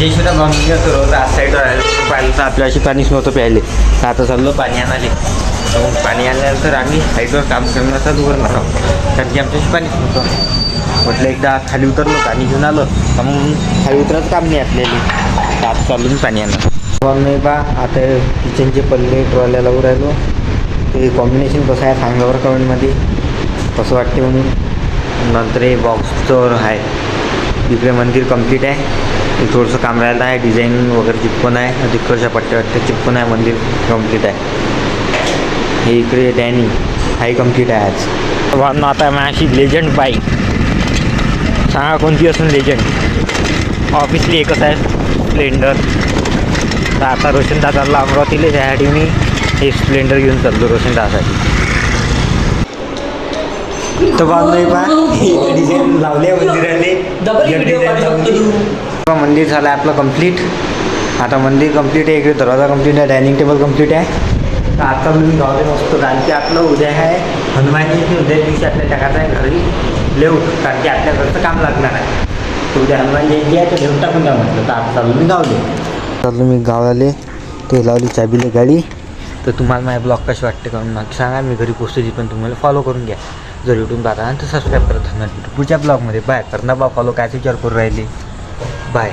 जे सुद्धा बांधून रोज आज साईडवर पाहिलं तर आपल्या अशी पाणीच नव्हतं प्यायले. तर आता चाललो पाणी आणाले. तर मग पाणी आल्यानंतर आम्ही साईडवर काम करणं चालू करणार आहोत, कारण की आमच्याशी पाणीच नव्हतं. म्हटलं एकदा खाली उतरलो पाणी घेऊन आलं तर मग खाली उतरायचं काम नाही आपल्याला. तर आता चालू मी पाणी आणणार नाही बा. आता किचनचे पल्ले ट्रॉल्या लावून राहिलो. ते कॉम्बिनेशन कसं आहे सांगावर कमेंटमध्ये कसं वाटते म्हणून. नंतर हे बॉक्सचं आहे. इकडे मंदिर कंप्लीट आहे. थोडंसं काम राहिलं आहे, डिझाईन वगैरे चिपकून आहे, तिकडच्या पट्ट्या चिपकून आहे. मंदिर कंप्लीट आहे. हे इकडे डॅनी हाही कंप्लीट आहे आज. म्हणून आता माझी लेजंड बाईक सांगा कोणती असून लेजंड. ऑफिसली एकच आहे स्प्लेंडर. तर आता रोशनदादाला अमरावतीला त्यासाठी मी हे स्प्लेंडर घेऊन चाललो रोशनदादासाठी. तर बांधलोय पा डिझाईन लावले मंदिराने. मंदिर झालं आहे आपलं कंप्लीट. आता मंदिर कंप्लीट आहे. इकडे दरवाजा कंप्लीट आहे, डायनिंग टेबल कंप्लीट आहे. तर आता मी गावले मस्त, कारण की आपलं उद्या आहे हनुमान जयंती. उद्या दिवशी आपल्या टाकायचं आहे घरी लेऊट, कारण की आपल्या घरचं काम लागणार आहे. तर उद्या हनुमान जयंती आहे, तर लेऊट टाकून द्या म्हटलं. तर आता चालू मी गावले. चालू मी गावाले. ते लावली चाबीले गाडी. तर तुम्हाला माझे ब्लॉग कसे वाटते का नक्की सांगा. मी घरी पोचतो पण तुम्हाला फॉलो करून घ्या. जर यूट्यूब पाहता तर सबस्क्राईब करत धन्यवाद. पुढच्या ब्लॉगमध्ये बाय. करणार बा फॉलो काय विचार करून राहिले. बाय.